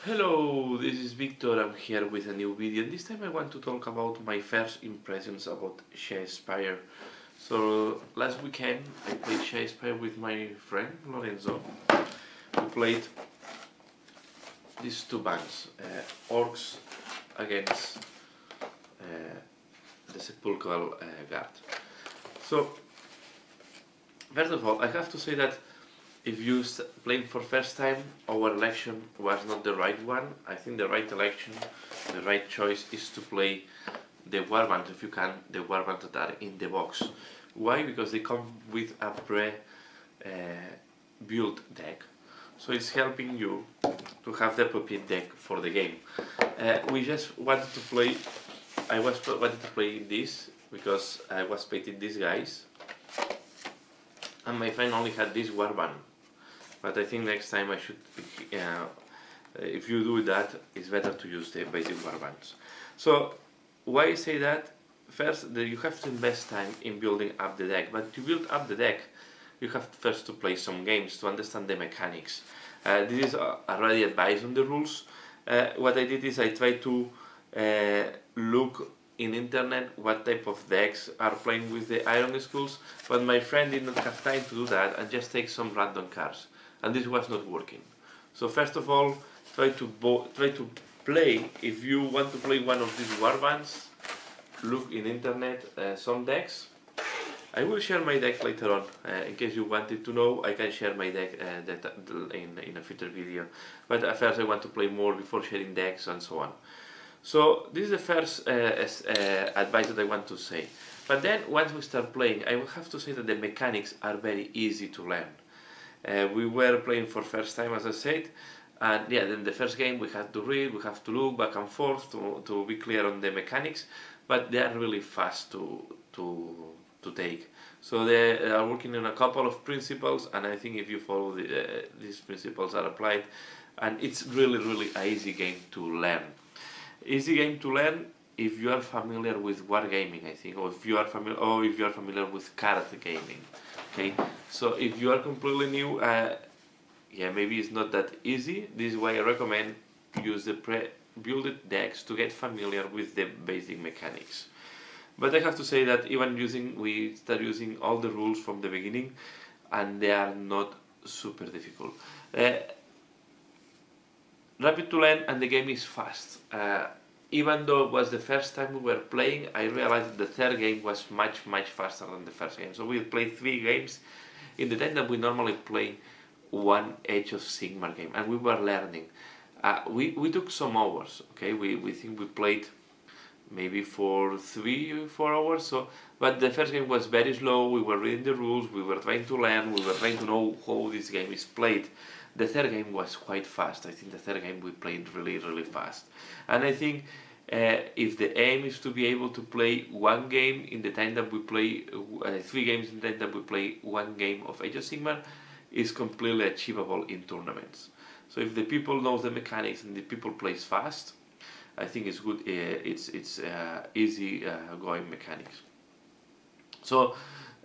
Hello, this is Victor. I'm here with a new video. This time I want to talk about my first impressions about Shadespire. So last weekend I played Shadespire with my friend Lorenzo. We played these two bands, Orcs against the Sepulchral Guard. So first of all, I have to say that if you playing for first time, our election was not the right one. I think the right election, the right choice is to play the warbands, if you can, the warbands that are in the box. Why? Because they come with a pre-built deck, so it's helping you to have the appropriate deck for the game. We just wanted to play. Wanted to play this because I was painting these guys, and my friend only had this warband. But I think next time I should, if you do that, it's better to use the basic warbands. So why I say that? First, you have to invest time in building up the deck. But to build up the deck, you have first to play some games to understand the mechanics. This is already advised on the rules. What I did is I tried to look in internet what type of decks are playing with the Iron Skulls, but my friend did not have time to do that and just take some random cards, and this was not working. So first of all, try to play. If you want to play one of these warbands, look in internet some decks. I will share my deck later on, in case you wanted to know. I can share my deck in a future video, but at first I want to play more before sharing decks and so on. So this is the first advice that I want to say. But then once we start playing, I will have to say that the mechanics are very easy to learn. We were playing for first time, as I said, and yeah, then the first game we have to read, we have to look back and forth to be clear on the mechanics, but they are really fast to take. So they are working on a couple of principles, and I think if you follow these principles are applied, and it's really an easy game to learn. Easy game to learn if you are familiar with wargaming, I think, or if you are familiar with card gaming. Okay, so if you are completely new, yeah, maybe it's not that easy. This is why I recommend use the pre-built decks to get familiar with the basic mechanics. But I have to say that even we start using all the rules from the beginning, and they are not super difficult. Rapid to learn, and the game is fast. Even though it was the first time we were playing, I realized that the third game was much faster than the first game. So we played 3 games in the time that we normally play one Age of Sigmar game, and we were learning. We took some hours. Okay, we think we played maybe for 3-4 hours. So, but the first game was very slow. We were reading the rules. We were trying to learn. We were trying to know how this game is played. The third game was quite fast. I think the third game we played really fast. And I think if the aim is to be able to play one game in the time that we play 3 games in the time that we play one game of Age of Sigmar, is completely achievable in tournaments. So if the people know the mechanics and the people plays fast, I think it's good. It's easy going mechanics. So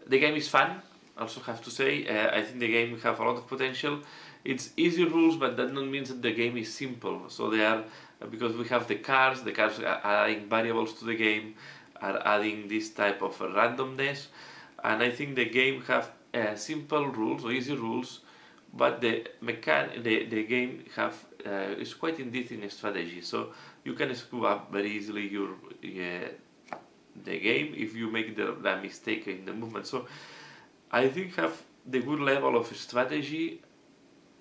the game is fun. Also have to say, I think the game have a lot of potential. It's easy rules, but that doesn't mean that the game is simple. So they are, because we have the cards are adding variables to the game, are adding this type of randomness, and I think the game have simple rules or easy rules, but the game have is quite in depth in strategy. So you can screw up very easily the game if you make the mistake in the movement. So I think have the good level of strategy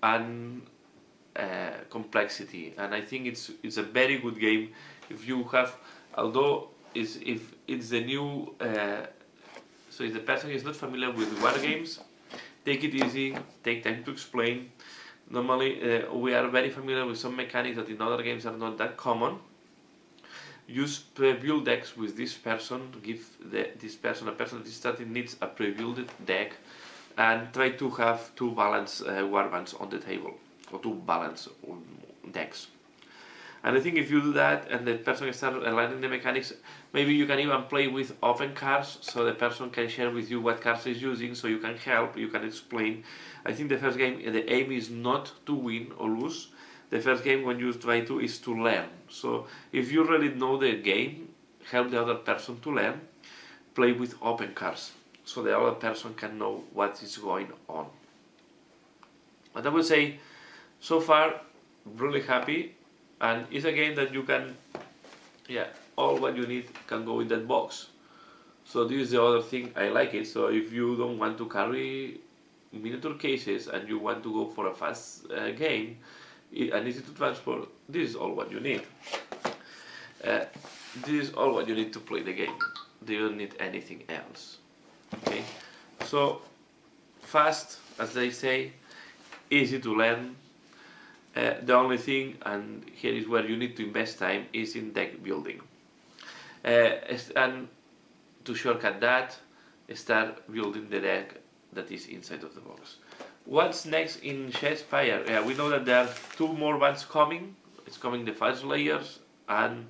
and complexity, and I think it's a very good game if you have, although if it's the new so if the person is not familiar with war games, take it easy, take time to explain. Normally we are very familiar with some mechanics that in other games are not that common. Use pre-built decks with this person, give this person, a person that is starting needs a pre-built deck, and try to have 2 balanced warbands on the table, or 2 balanced decks. And I think if you do that and the person starts learning the mechanics, maybe you can even play with open cards, so the person can share with you what cards he's using, so you can help, you can explain. I think the first game, the aim is not to win or lose, the first game when you try to is to learn. So if you really know the game, help the other person to learn, play with open cards, so the other person can know what is going on. And I would say, so far, really happy, and it's a game that you can, yeah, all what you need can go in that box. So this is the other thing I like it. So if you don't want to carry miniature cases and you want to go for a fast game and easy to transport, this is all what you need. This is all what you need to play the game. You don't need anything else. Okay, so fast, as they say, easy to learn. The only thing, and here is where you need to invest time, is in deck building. And to shortcut that, start building the deck that is inside of the box. What's next in Shadespire? We know that there are 2 more bands coming. It's coming the Fire Slayers and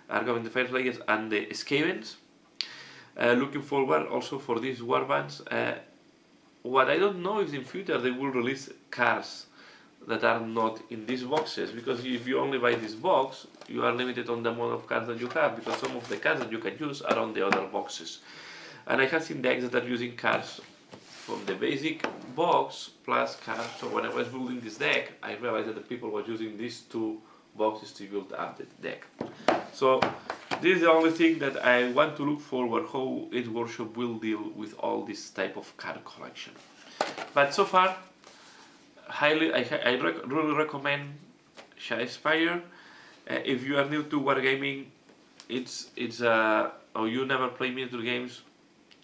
the Skavens. Looking forward also for these war bands. What I don't know is in future they will release cards that are not in these boxes, because if you only buy this box, you are limited on the amount of cards that you have, because some of the cards that you can use are on the other boxes. And I have seen decks that are using cards from the basic box plus cards. So when I was building this deck, I realized that the people were using these 2 boxes to build up the deck. So this is the only thing that I want to look forward, how Age Workshop will deal with all this type of card collection. But so far, I really recommend Shadespire. If you are new to wargaming, or you never play miniature games,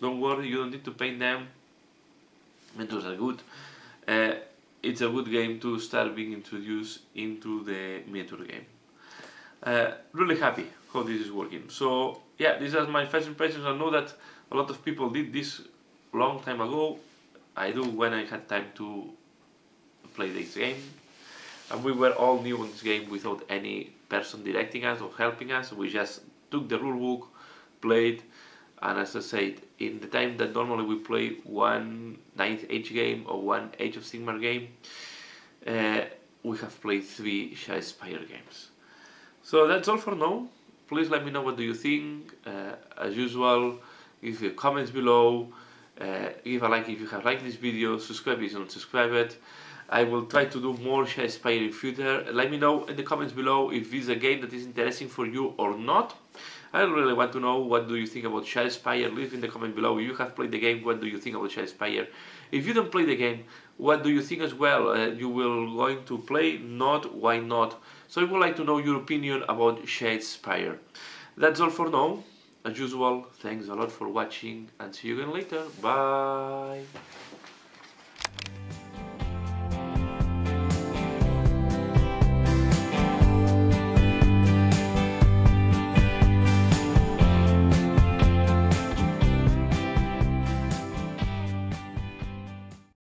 don't worry, you don't need to paint them. Miniatures are good. It's a good game to start being introduced into the miniature game. Really happy how this is working. So yeah, these are my first impressions. I know that a lot of people did this long time ago. I do when I had time to play this game, and we were all new on this game without any person directing us or helping us. We just took the rulebook, played, and as I said, in the time that normally we play 1 9th Age game or 1 Age of Sigmar game, we have played 3 Shadespire games. So that's all for now. Please let me know what do you think. As usual, leave your comments below, give a like if you have liked this video, subscribe if you don't subscribe it. I will try to do more Shadespire in future. Let me know in the comments below if this is a game that is interesting for you or not. I really want to know what do you think about Shadespire. Leave in the comment below if you have played the game, what do you think about Shadespire. If you don't play the game, what do you think as well? You will going to play? Not? Why not? So I would like to know your opinion about Shadespire. That's all for now. As usual, thanks a lot for watching and see you again later. Bye!